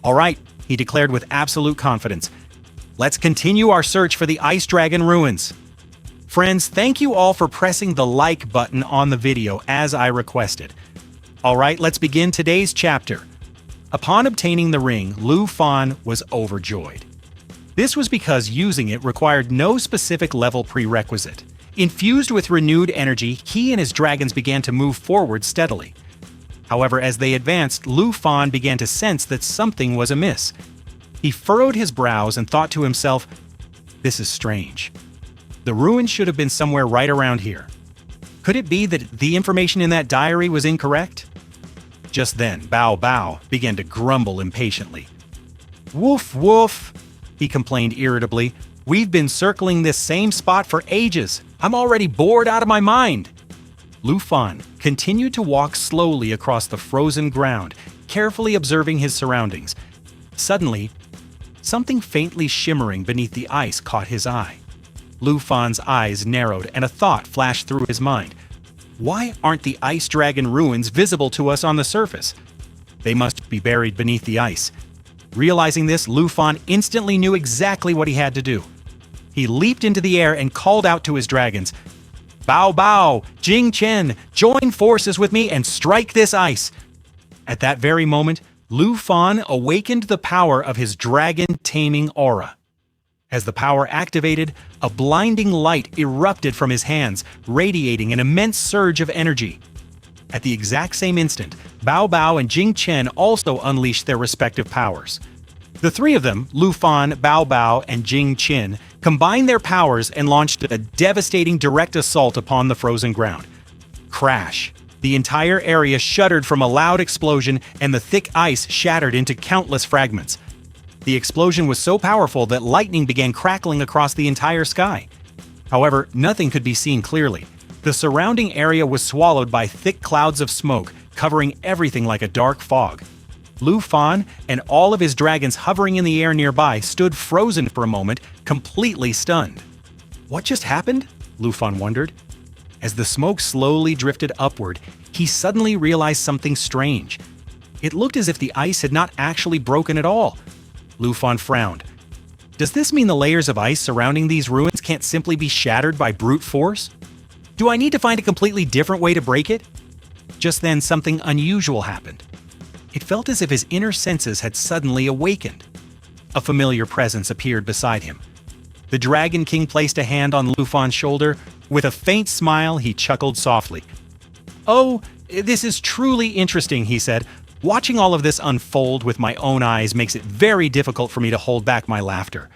All right, he declared with absolute confidence. Let's continue our search for the Ice Dragon ruins. Friends, thank you all for pressing the like button on the video as I requested. All right, let's begin today's chapter. Upon obtaining the ring, Lu Fan was overjoyed. This was because using it required no specific level prerequisite. Infused with renewed energy, he and his dragons began to move forward steadily. However, as they advanced, Lu Fan began to sense that something was amiss. He furrowed his brows and thought to himself, "This is strange. The ruin should have been somewhere right around here. Could it be that the information in that diary was incorrect?" Just then, Bao Bao began to grumble impatiently. "Woof, woof," he complained irritably. "We've been circling this same spot for ages. I'm already bored out of my mind." Lu Fan continued to walk slowly across the frozen ground, carefully observing his surroundings. Suddenly, something faintly shimmering beneath the ice caught his eye. Lu Fan's eyes narrowed and a thought flashed through his mind. Why aren't the Ice Dragon ruins visible to us on the surface? They must be buried beneath the ice. Realizing this, Lu Fan instantly knew exactly what he had to do. He leaped into the air and called out to his dragons, "Bao Bao, Jing Chen, join forces with me and strike this ice." At that very moment, Lu Fan awakened the power of his dragon-taming aura. As the power activated, a blinding light erupted from his hands, radiating an immense surge of energy. At the exact same instant, Bao Bao and Jing Chen also unleashed their respective powers. The three of them, Lu Fan, Bao Bao, and Jing Chen, combined their powers and launched a devastating direct assault upon the frozen ground. Crash! The entire area shuddered from a loud explosion, and the thick ice shattered into countless fragments. The explosion was so powerful that lightning began crackling across the entire sky. However, nothing could be seen clearly. The surrounding area was swallowed by thick clouds of smoke, covering everything like a dark fog. Lu Fan and all of his dragons hovering in the air nearby stood frozen for a moment, completely stunned. What just happened? Lu Fan wondered. As the smoke slowly drifted upward, he suddenly realized something strange. It looked as if the ice had not actually broken at all. Lu Fan frowned. Does this mean the layers of ice surrounding these ruins can't simply be shattered by brute force? Do I need to find a completely different way to break it? Just then, something unusual happened. It felt as if his inner senses had suddenly awakened. A familiar presence appeared beside him. The Dragon King placed a hand on Lu Fan's shoulder. With a faint smile, he chuckled softly. "Oh, this is truly interesting," he said. "Watching all of this unfold with my own eyes makes it very difficult for me to hold back my laughter."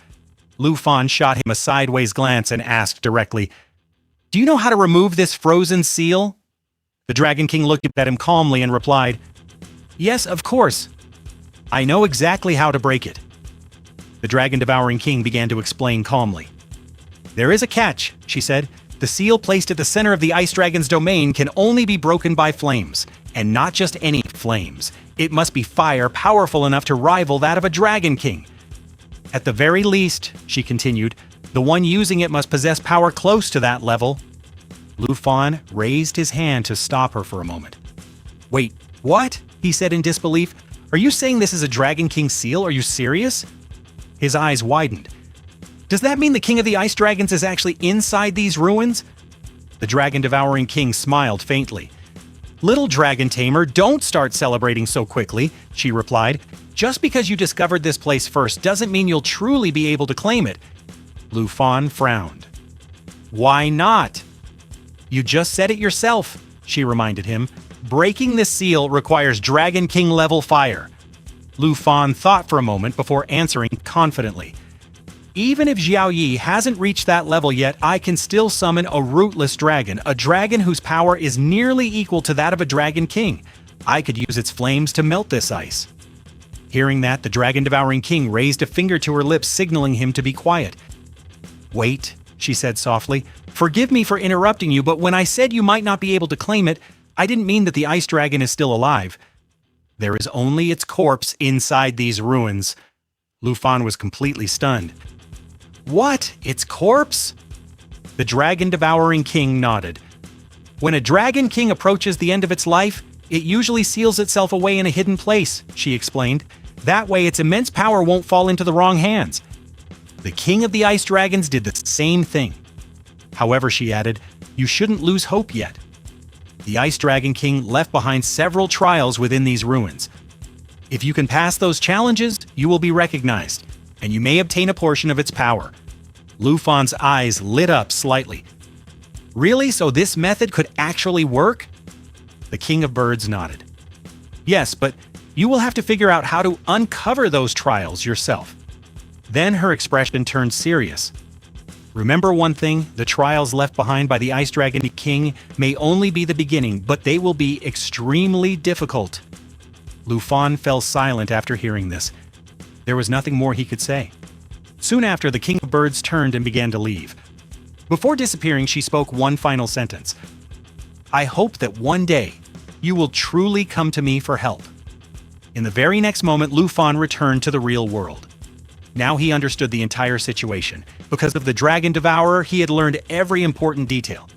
Lu Fan shot him a sideways glance and asked directly, "Do you know how to remove this frozen seal?" The Dragon King looked at him calmly and replied, "Yes, of course. I know exactly how to break it." The Dragon-devouring king began to explain calmly. "There is a catch," she said. "The seal placed at the center of the Ice Dragon's domain can only be broken by flames, and not just any flames. It must be fire powerful enough to rival that of a Dragon King. At the very least," she continued, "the one using it must possess power close to that level." Lu Fan raised his hand to stop her for a moment. "Wait, what?" he said in disbelief. "Are you saying this is a Dragon King seal? Are you serious?" His eyes widened. "Does that mean the King of the Ice Dragons is actually inside these ruins?" The Dragon-devouring king smiled faintly. "Little Dragon Tamer, don't start celebrating so quickly," she replied. "Just because you discovered this place first doesn't mean you'll truly be able to claim it." Lu Fan frowned. "Why not?" "You just said it yourself," she reminded him. "Breaking this seal requires Dragon King level fire." Lu Fan thought for a moment before answering confidently. "Even if Xiao Yi hasn't reached that level yet, I can still summon a rootless dragon, a dragon whose power is nearly equal to that of a Dragon King. I could use its flames to melt this ice." Hearing that, the Dragon-devouring king raised a finger to her lips, signaling him to be quiet. "Wait," she said softly. "Forgive me for interrupting you, but when I said you might not be able to claim it, I didn't mean that the Ice Dragon is still alive. There is only its corpse inside these ruins." Lu Fan was completely stunned. "What? Its corpse?" The Dragon-devouring king nodded. "When a Dragon King approaches the end of its life, it usually seals itself away in a hidden place," she explained. That way its immense power won't fall into the wrong hands. The king of the ice dragons did the same thing. However, she added, you shouldn't lose hope yet. The Ice Dragon King left behind several trials within these ruins. If you can pass those challenges, you will be recognized, and you may obtain a portion of its power. Lu Fan's eyes lit up slightly. Really? So this method could actually work? The King of Birds nodded. Yes, but you will have to figure out how to uncover those trials yourself. Then her expression turned serious. Remember one thing, the trials left behind by the Ice Dragon King may only be the beginning, but they will be extremely difficult. Lu Fan fell silent after hearing this. There was nothing more he could say. Soon after, the King of Birds turned and began to leave. Before disappearing, she spoke one final sentence. I hope that one day you will truly come to me for help. In the very next moment, Lu Fan returned to the real world. Now he understood the entire situation. Because of the Dragon Devourer, he had learned every important detail.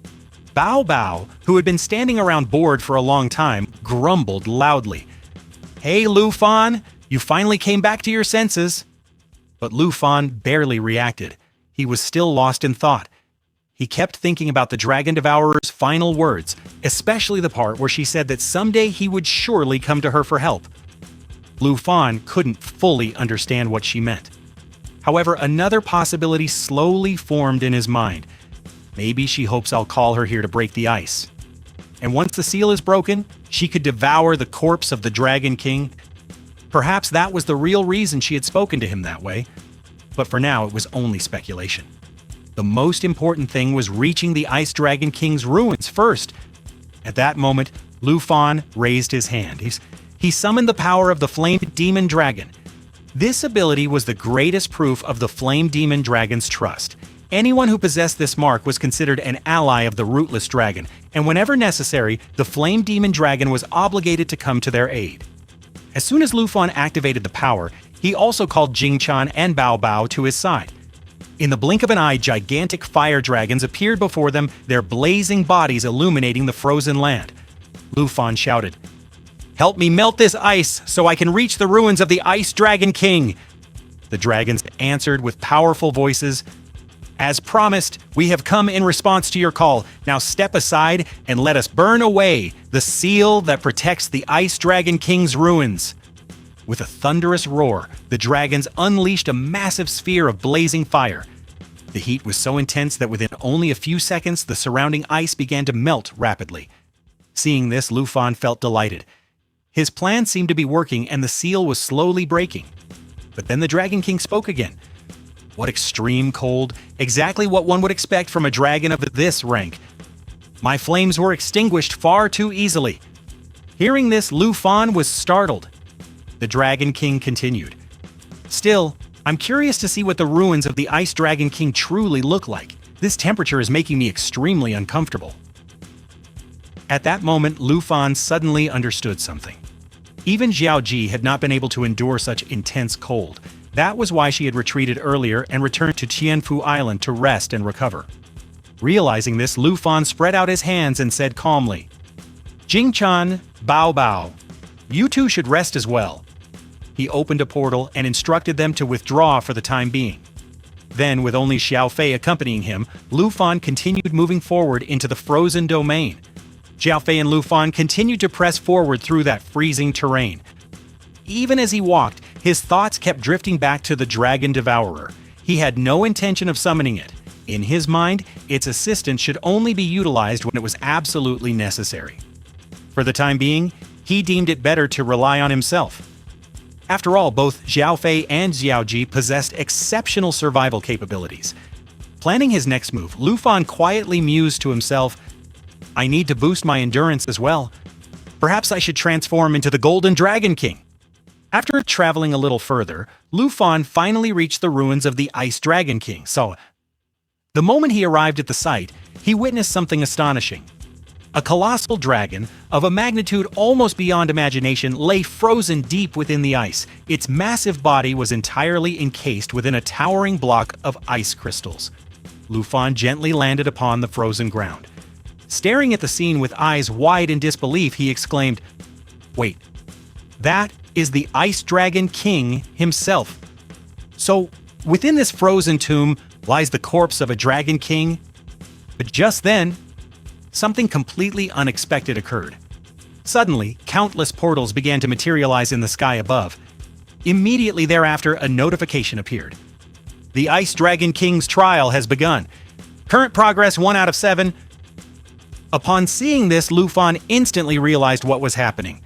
Bao Bao, who had been standing around bored for a long time, grumbled loudly. Hey, Lu Fan, you finally came back to your senses. But Lu Fan barely reacted. He was still lost in thought. He kept thinking about the Dragon Devourer's final words, especially the part where she said that someday he would surely come to her for help. Lu Fan couldn't fully understand what she meant. However, another possibility slowly formed in his mind. Maybe she hopes I'll call her here to break the ice. And once the seal is broken, she could devour the corpse of the Dragon King. Perhaps that was the real reason she had spoken to him that way. But for now, it was only speculation. The most important thing was reaching the Ice Dragon King's ruins first. At that moment, Lu Fan raised his hand. He summoned the power of the Flame Demon Dragon. This ability was the greatest proof of the Flame Demon Dragon's trust. Anyone who possessed this mark was considered an ally of the Rootless Dragon, and whenever necessary, the Flame Demon Dragon was obligated to come to their aid. As soon as Lu Fan activated the power, he also called Jingchan and Bao Bao to his side. In the blink of an eye, gigantic fire dragons appeared before them, their blazing bodies illuminating the frozen land. Lu Fan shouted, "Help me melt this ice so I can reach the ruins of the Ice Dragon King!" The dragons answered with powerful voices. "As promised, we have come in response to your call. Now step aside and let us burn away the seal that protects the Ice Dragon King's ruins." With a thunderous roar, the dragons unleashed a massive sphere of blazing fire. The heat was so intense that within only a few seconds, the surrounding ice began to melt rapidly. Seeing this, Lu Fan felt delighted. His plan seemed to be working and the seal was slowly breaking. But then the Dragon King spoke again. What extreme cold, exactly what one would expect from a dragon of this rank. My flames were extinguished far too easily. Hearing this, Lu Fan was startled. The Dragon King continued. Still, I'm curious to see what the ruins of the Ice Dragon King truly look like. This temperature is making me extremely uncomfortable. At that moment, Lu Fan suddenly understood something. Even Xiao Ji had not been able to endure such intense cold. That was why she had retreated earlier and returned to Tianfu Island to rest and recover. Realizing this, Lu Fan spread out his hands and said calmly, "Jingchan, Bao Bao, you two should rest as well." He opened a portal and instructed them to withdraw for the time being. Then, with only Xiao Fei accompanying him, Lu Fan continued moving forward into the frozen domain. Xiao Fei and Lu Fan continued to press forward through that freezing terrain. Even as he walked, his thoughts kept drifting back to the Dragon Devourer. He had no intention of summoning it. In his mind, its assistance should only be utilized when it was absolutely necessary. For the time being, he deemed it better to rely on himself. After all, both Xiao Fei and Xiao Ji possessed exceptional survival capabilities. Planning his next move, Lu Fan quietly mused to himself, "I need to boost my endurance as well. Perhaps I should transform into the Golden Dragon King." After traveling a little further, Lu Fan finally reached the ruins of the Ice Dragon King. So, the moment he arrived at the site, he witnessed something astonishing. A colossal dragon, of a magnitude almost beyond imagination, lay frozen deep within the ice. Its massive body was entirely encased within a towering block of ice crystals. Lu Fan gently landed upon the frozen ground. Staring at the scene with eyes wide in disbelief, he exclaimed, "Wait, that is the Ice Dragon King himself. So, within this frozen tomb lies the corpse of a Dragon King. But just then, something completely unexpected occurred. Suddenly, countless portals began to materialize in the sky above. Immediately thereafter, a notification appeared. The Ice Dragon King's trial has begun. Current progress 1 out of 7. Upon seeing this, Lu Fan instantly realized what was happening.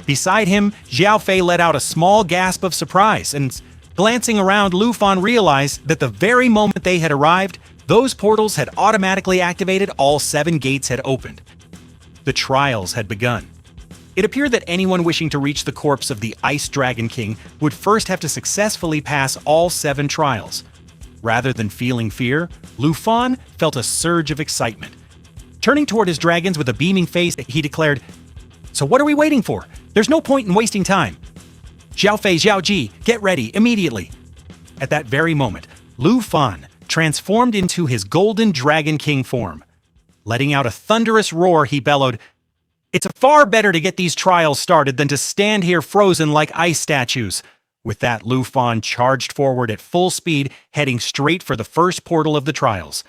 Beside him, Xiao Fei let out a small gasp of surprise, and glancing around, Lu Fan realized that the very moment they had arrived, those portals had automatically activated, all 7 gates had opened. The trials had begun. It appeared that anyone wishing to reach the corpse of the Ice Dragon King would first have to successfully pass all 7 trials. Rather than feeling fear, Lu Fan felt a surge of excitement. Turning toward his dragons with a beaming face, he declared, "So what are we waiting for? There's no point in wasting time. Xiao Fei, Xiao Ji, get ready immediately." At that very moment, Lu Fan transformed into his golden Dragon King form. Letting out a thunderous roar, he bellowed, "It's far better to get these trials started than to stand here frozen like ice statues." With that, Lu Fan charged forward at full speed, heading straight for the first portal of the trials.